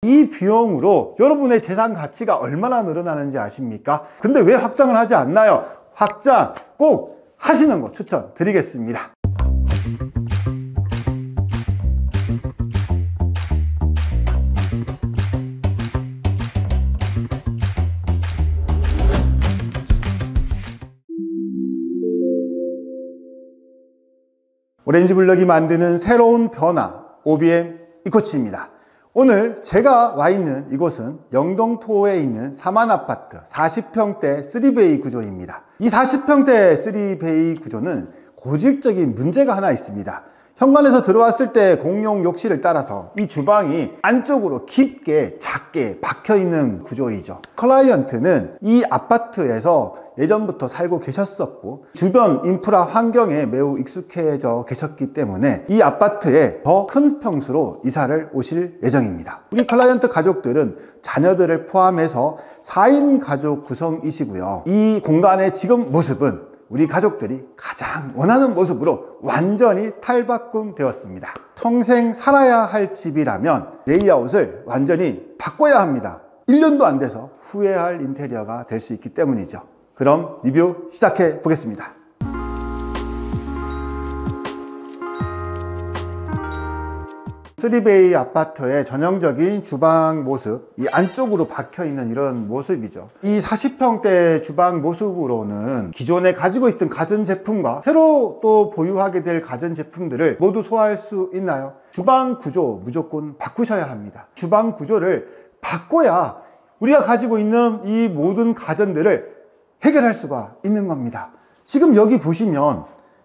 이 비용으로 여러분의 재산 가치가 얼마나 늘어나는지 아십니까? 근데 왜 확장을 하지 않나요? 확장 꼭 하시는 거 추천드리겠습니다. 오렌지블럭이 만드는 새로운 변화, OBM 이코치입니다. 오늘 제가 와 있는 이곳은 영등포에 있는 사만아파트 40평대 3베이 구조입니다. 이 40평대 3베이 구조는 고질적인 문제가 하나 있습니다. 현관에서 들어왔을 때 공용 욕실을 따라서 이 주방이 안쪽으로 깊게 작게 박혀 있는 구조이죠. 클라이언트는 이 아파트에서 예전부터 살고 계셨었고 주변 인프라 환경에 매우 익숙해져 계셨기 때문에 이 아파트에 더 큰 평수로 이사를 오실 예정입니다. 우리 클라이언트 가족들은 자녀들을 포함해서 4인 가족 구성이시고요. 이 공간의 지금 모습은 우리 가족들이 가장 원하는 모습으로 완전히 탈바꿈 되었습니다. 평생 살아야 할 집이라면 레이아웃을 완전히 바꿔야 합니다. 1년도 안 돼서 후회할 인테리어가 될 수 있기 때문이죠. 그럼 리뷰 시작해 보겠습니다. 쓰리베이 아파트의 전형적인 주방 모습, 이 안쪽으로 박혀 있는 이런 모습이죠. 이 40평대 주방 모습으로는 기존에 가지고 있던 가전제품과 새로 또 보유하게 될 가전제품들을 모두 소화할 수 있나요? 주방 구조 무조건 바꾸셔야 합니다. 주방 구조를 바꿔야 우리가 가지고 있는 이 모든 가전들을 해결할 수가 있는 겁니다. 지금 여기 보시면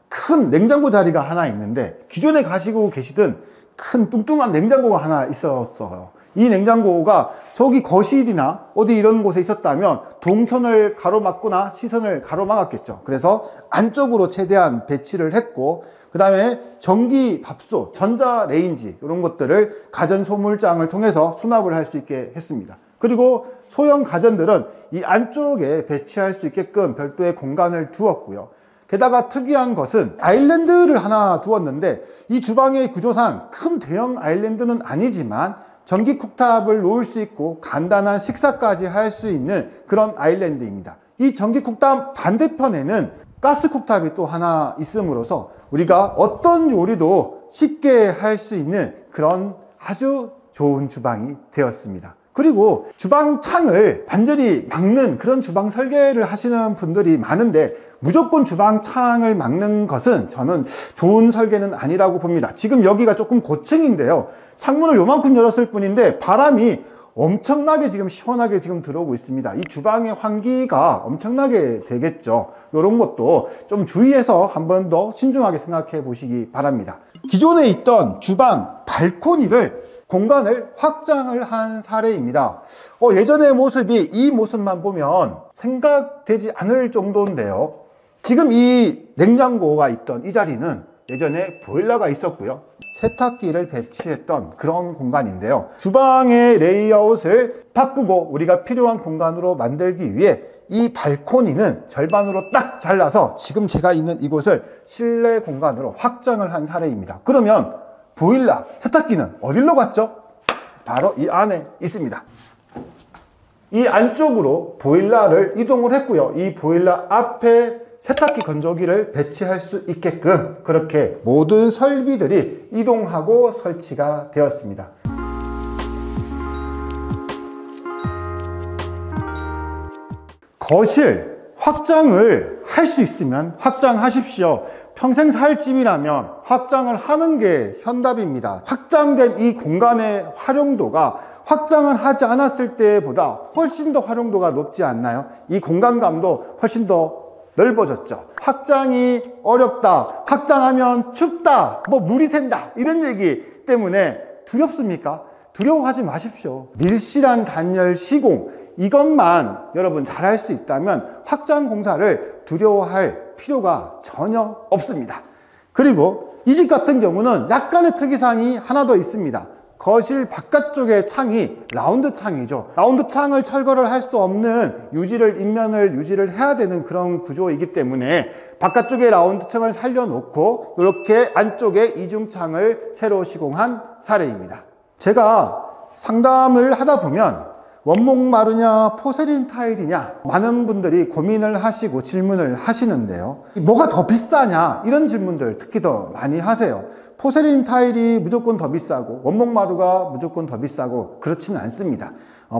큰 냉장고 자리가 하나 있는데 기존에 가지고 계시던 큰 뚱뚱한 냉장고가 하나 있었어요. 이 냉장고가 저기 거실이나 어디 이런 곳에 있었다면 동선을 가로막거나 시선을 가로막았겠죠. 그래서 안쪽으로 최대한 배치를 했고, 그 다음에 전기 밥솥, 전자레인지 이런 것들을 가전소물장을 통해서 수납을 할 수 있게 했습니다. 그리고 소형 가전들은 이 안쪽에 배치할 수 있게끔 별도의 공간을 두었고요. 게다가 특이한 것은 아일랜드를 하나 두었는데 이 주방의 구조상 큰 대형 아일랜드는 아니지만 전기 쿡탑을 놓을 수 있고 간단한 식사까지 할 수 있는 그런 아일랜드입니다. 이 전기 쿡탑 반대편에는 가스 쿡탑이 또 하나 있음으로써 우리가 어떤 요리도 쉽게 할 수 있는 그런 아주 좋은 주방이 되었습니다. 그리고 주방 창을 완전히 막는 그런 주방 설계를 하시는 분들이 많은데 무조건 주방 창을 막는 것은 저는 좋은 설계는 아니라고 봅니다. 지금 여기가 조금 고층인데요. 창문을 요만큼 열었을 뿐인데 바람이 엄청나게 지금 시원하게 지금 들어오고 있습니다. 이 주방의 환기가 엄청나게 되겠죠. 이런 것도 좀 주의해서 한 번 더 신중하게 생각해 보시기 바랍니다. 기존에 있던 주방 발코니를 공간을 확장을 한 사례입니다. 예전의 모습이 이 모습만 보면 생각되지 않을 정도인데요. 지금 이 냉장고가 있던 이 자리는 예전에 보일러가 있었고요. 세탁기를 배치했던 그런 공간인데요. 주방의 레이아웃을 바꾸고 우리가 필요한 공간으로 만들기 위해 이 발코니는 절반으로 딱 잘라서 지금 제가 있는 이곳을 실내 공간으로 확장을 한 사례입니다. 그러면 보일러, 세탁기는 어디로 갔죠? 바로 이 안에 있습니다. 이 안쪽으로 보일러를 이동을 했고요. 이 보일러 앞에 세탁기 건조기를 배치할 수 있게끔 그렇게 모든 설비들이 이동하고 설치가 되었습니다. 거실 확장을 할 수 있으면 확장하십시오. 평생 살 집이라면 확장을 하는 게 현답입니다. 확장된 이 공간의 활용도가 확장을 하지 않았을 때보다 훨씬 더 활용도가 높지 않나요? 이 공간감도 훨씬 더 넓어졌죠. 확장이 어렵다, 확장하면 춥다, 물이 샌다 이런 얘기 때문에 두렵습니까? 두려워하지 마십시오. 밀실한 단열 시공 이것만 여러분 잘할 수 있다면 확장 공사를 두려워할 필요가 전혀 없습니다. 그리고 이 집 같은 경우는 약간의 특이사항이 하나 더 있습니다. 거실 바깥쪽의 창이 라운드 창이죠. 라운드 창을 철거를 할 수 없는 인면을 유지를 해야 되는 그런 구조이기 때문에 바깥쪽에 라운드 창을 살려놓고 이렇게 안쪽에 이중창을 새로 시공한 사례입니다. 제가 상담을 하다 보면 원목 마루냐 포세린 타일이냐 많은 분들이 고민을 하시고 질문을 하시는데요. 뭐가 더 비싸냐 이런 질문들 특히 더 많이 하세요. 포세린 타일이 무조건 더 비싸고 원목 마루가 무조건 더 비싸고 그렇지는 않습니다.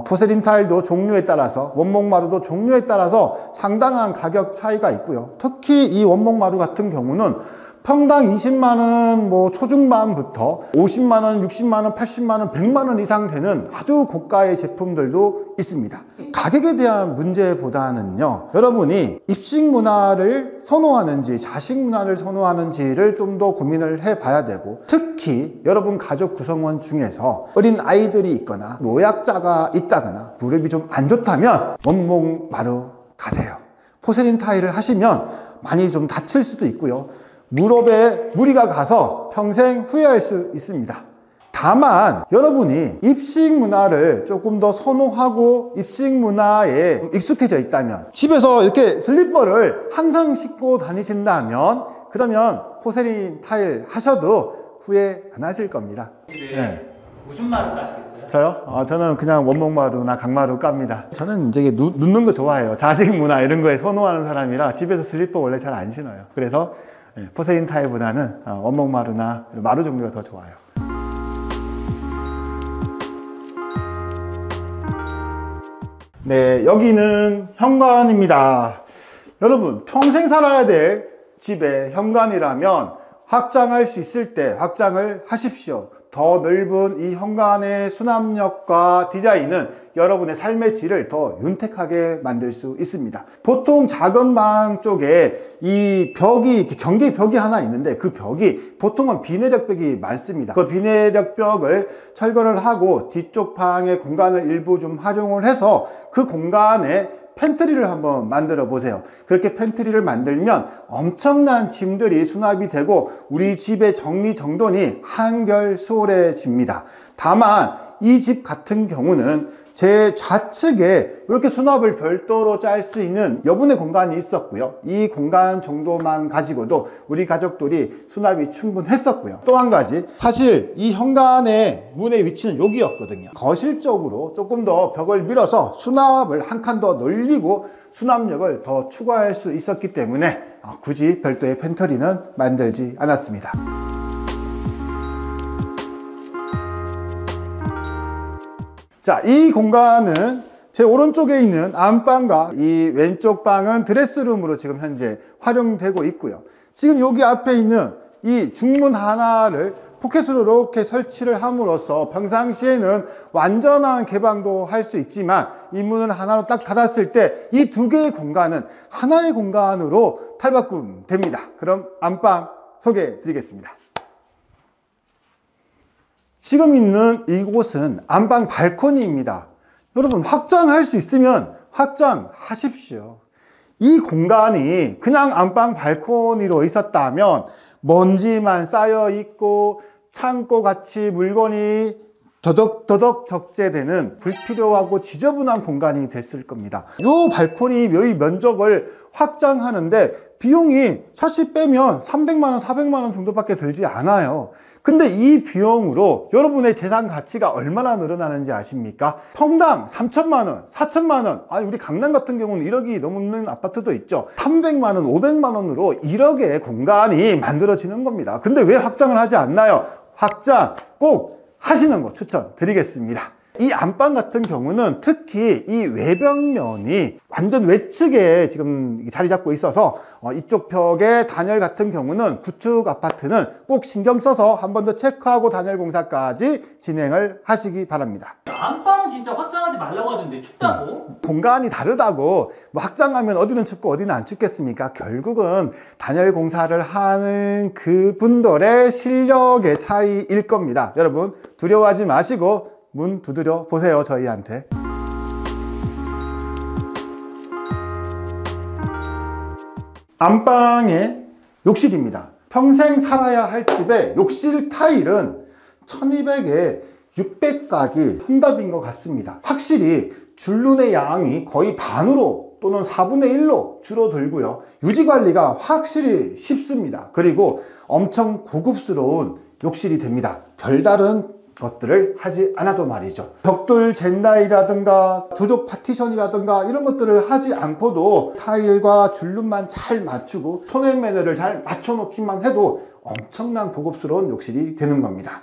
포세린 타일도 종류에 따라서 원목 마루도 종류에 따라서 상당한 가격 차이가 있고요. 특히 이 원목 마루 같은 경우는 평당 20만원 뭐 초중반부터 50만원, 60만원, 80만원, 100만원 이상 되는 아주 고가의 제품들도 있습니다. 가격에 대한 문제보다는요, 여러분이 입식 문화를 선호하는지 자식 문화를 선호하는지를 좀 더 고민을 해봐야 되고, 특히 여러분 가족 구성원 중에서 어린 아이들이 있거나 노약자가 있다거나 무릎이 좀 안 좋다면 원목 마루 가세요. 포세린 타일을 하시면 많이 좀 다칠 수도 있고요, 무릎에 무리가 가서 평생 후회할 수 있습니다. 다만 여러분이 입식 문화를 조금 더 선호하고 입식 문화에 익숙해져 있다면, 집에서 이렇게 슬리퍼를 항상 신고 다니신다면, 그러면 포세린 타일 하셔도 후회 안 하실 겁니다. 네. 무슨 마루 까시겠어요? 저요? 저는 그냥 원목 마루나 강마루 깝니다. 저는 이제 눕는 거 좋아해요. 자식 문화 이런 거에 선호하는 사람이라 집에서 슬리퍼 원래 잘 안 신어요. 그래서 포세린 타일보다는 원목 마루나 마루 종류가 더 좋아요. 네, 여기는 현관입니다. 여러분, 평생 살아야 될 집에 현관이라면 확장할 수 있을 때 확장을 하십시오. 더 넓은 이 현관의 수납력과 디자인은 여러분의 삶의 질을 더 윤택하게 만들 수 있습니다. 보통 작은 방 쪽에 이 벽이, 경계 벽이 하나 있는데, 그 벽이 보통은 비내력 벽이 많습니다. 그 비내력 벽을 철거를 하고 뒤쪽 방의 공간을 일부 좀 활용을 해서 그 공간에 팬트리를 한번 만들어 보세요. 그렇게 팬트리를 만들면 엄청난 짐들이 수납이 되고 우리 집의 정리정돈이 한결 수월해집니다. 다만 이 집 같은 경우는 제 좌측에 이렇게 수납을 별도로 짤 수 있는 여분의 공간이 있었고요. 이 공간 정도만 가지고도 우리 가족들이 수납이 충분했었고요. 또 한 가지, 사실 이 현관의 문의 위치는 여기였거든요. 거실 쪽으로 조금 더 벽을 밀어서 수납을 한 칸 더 늘리고 수납력을 더 추가할 수 있었기 때문에 굳이 별도의 팬트리는 만들지 않았습니다. 자, 이 공간은 제 오른쪽에 있는 안방과 이 왼쪽 방은 드레스룸으로 지금 현재 활용되고 있고요. 지금 여기 앞에 있는 이 중문 하나를 포켓으로 이렇게 설치를 함으로써 평상시에는 완전한 개방도 할 수 있지만 이 문을 하나로 딱 닫았을 때 이 두 개의 공간은 하나의 공간으로 탈바꿈됩니다. 그럼 안방 소개해 드리겠습니다. 지금 있는 이곳은 안방 발코니입니다. 여러분, 확장할 수 있으면 확장하십시오. 이 공간이 그냥 안방 발코니로 있었다면 먼지만 쌓여 있고 창고같이 물건이 더덕더덕 적재되는 불필요하고 지저분한 공간이 됐을 겁니다. 이 발코니 의 면적을 확장하는데 비용이 사실 빼면 300만원, 400만원 정도밖에 들지 않아요. 근데 이 비용으로 여러분의 재산 가치가 얼마나 늘어나는지 아십니까? 평당 3천만원, 4천만원, 아니 우리 강남 같은 경우는 1억이 넘는 아파트도 있죠. 300만원, 500만원으로 1억의 공간이 만들어지는 겁니다. 근데 왜 확장을 하지 않나요? 확장 꼭 하시는 거 추천드리겠습니다. 이 안방 같은 경우는 특히 이 외벽면이 완전 외측에 지금 자리 잡고 있어서 이쪽 벽의 단열 같은 경우는 구축 아파트는 꼭 신경 써서 한 번 더 체크하고 단열 공사까지 진행을 하시기 바랍니다. 안방은 진짜 확장하지 말라고 하던데 춥다고? 공간이 다르다고 뭐 확장하면 어디는 춥고 어디는 안 춥겠습니까? 결국은 단열 공사를 하는 그분들의 실력의 차이일 겁니다. 여러분 두려워하지 마시고 문 두드려 보세요, 저희한테. 안방의 욕실입니다. 평생 살아야 할 집의 욕실 타일은 1200에 600각이 정답인 것 같습니다. 확실히 줄눈의 양이 거의 반으로 또는 4분의 1로 줄어들고요. 유지관리가 확실히 쉽습니다. 그리고 엄청 고급스러운 욕실이 됩니다. 별다른 것들을 하지 않아도 말이죠. 벽돌 젠다이라든가 조적 파티션이라든가 이런 것들을 하지 않고도 타일과 줄눈만 잘 맞추고 톤앤 매너를 잘 맞춰 놓기만 해도 엄청난 고급스러운 욕실이 되는 겁니다.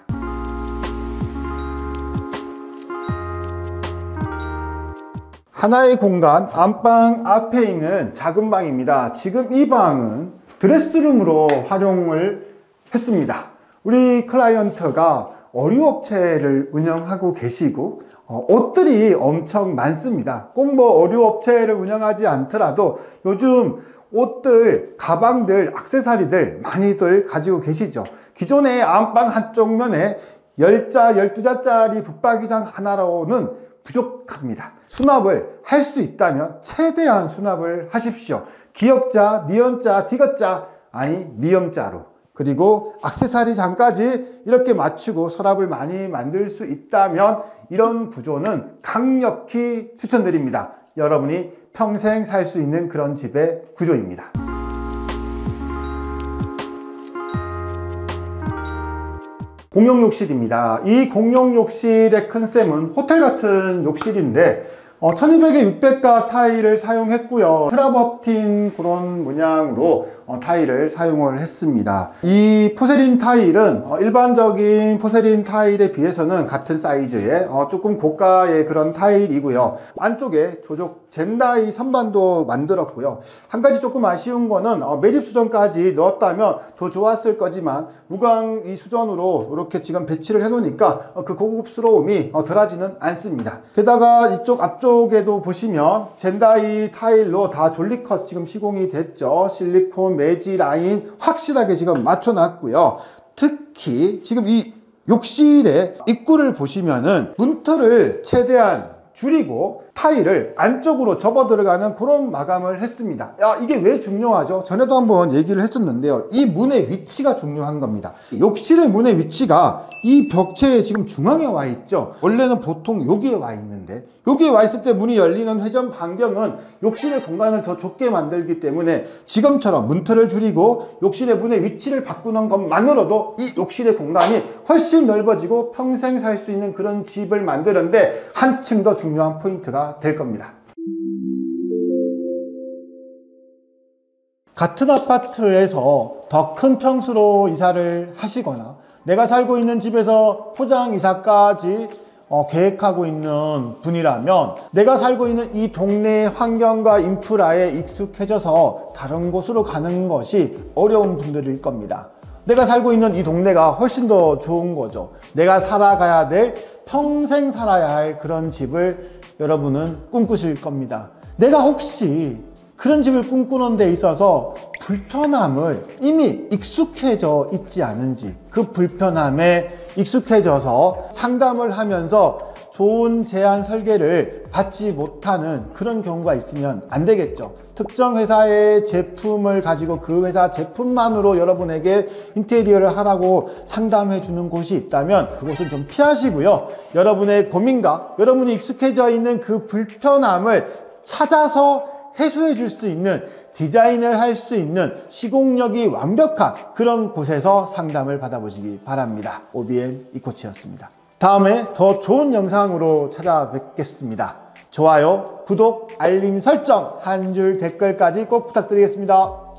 하나의 공간, 안방 앞에 있는 작은 방입니다. 지금 이 방은 드레스룸으로 활용을 했습니다. 우리 클라이언트가 어류업체를 운영하고 계시고 옷들이 엄청 많습니다. 꼭 뭐 어류업체를 운영하지 않더라도 요즘 옷들, 가방들, 액세서리들 많이들 가지고 계시죠. 기존의 안방 한쪽 면에 10자, 12자짜리 붙박이장 하나로는 부족합니다. 수납을 할 수 있다면 최대한 수납을 하십시오. 기역자, 니은자, 디귿자, 아니 미음자로. 그리고 액세서리장까지 이렇게 맞추고 서랍을 많이 만들 수 있다면 이런 구조는 강력히 추천드립니다. 여러분이 평생 살 수 있는 그런 집의 구조입니다. 공용욕실입니다. 이 공용욕실의 컨셉은 호텔 같은 욕실인데 1200에 600가 타일을 사용했고요. 트라버틴 그런 문양으로 타일을 사용을 했습니다. 이 포세린 타일은 일반적인 포세린 타일에 비해서는 같은 사이즈의 조금 고가의 그런 타일이고요. 안쪽에 조적 젠다이 선반도 만들었고요. 한 가지 조금 아쉬운 거는 매립 수전까지 넣었다면 더 좋았을 거지만 무광 이 수전으로 이렇게 지금 배치를 해 놓으니까 그 고급스러움이 덜하지는 않습니다. 게다가 이쪽 앞쪽에도 보시면 젠다이 타일로 다 졸리컷 지금 시공이 됐죠. 실리콘 매지 라인 확실하게 지금 맞춰 놨고요. 특히 지금 이 욕실의 입구를 보시면은 문틀을 최대한 줄이고 타일을 안쪽으로 접어 들어가는 그런 마감을 했습니다. 이게 왜 중요하죠? 전에도 한번 얘기를 했었는데요. 이 문의 위치가 중요한 겁니다. 욕실의 문의 위치가 이 벽체의 지금 중앙에 와 있죠. 원래는 보통 여기에 와 있는데 여기에 와 있을 때 문이 열리는 회전 반경은 욕실의 공간을 더 좁게 만들기 때문에 지금처럼 문틀을 줄이고 욕실의 문의 위치를 바꾸는 것만으로도 이 욕실의 공간이 훨씬 넓어지고 평생 살 수 있는 그런 집을 만드는데 한층 더 중요한 포인트가 될 겁니다. 같은 아파트에서 더 큰 평수로 이사를 하시거나 내가 살고 있는 집에서 포장 이사까지 계획하고 있는 분이라면 내가 살고 있는 이 동네의 환경과 인프라에 익숙해져서 다른 곳으로 가는 것이 어려운 분들일 겁니다. 내가 살고 있는 이 동네가 훨씬 더 좋은 거죠. 내가 살아가야 될, 평생 살아야 할 그런 집을 여러분은 꿈꾸실 겁니다. 내가 혹시 그런 집을 꿈꾸는 데 있어서 불편함을 이미 익숙해져 있지 않은지, 그 불편함에 익숙해져서 상담을 하면서 좋은 제안 설계를 받지 못하는 그런 경우가 있으면 안 되겠죠. 특정 회사의 제품을 가지고 그 회사 제품만으로 여러분에게 인테리어를 하라고 상담해 주는 곳이 있다면 그곳은 좀 피하시고요. 여러분의 고민과 여러분이 익숙해져 있는 그 불편함을 찾아서 해소해 줄 수 있는, 디자인을 할 수 있는 시공력이 완벽한 그런 곳에서 상담을 받아보시기 바랍니다. OBM 이코치였습니다. 다음에 더 좋은 영상으로 찾아뵙겠습니다. 좋아요, 구독, 알림 설정, 한 줄 댓글까지 꼭 부탁드리겠습니다.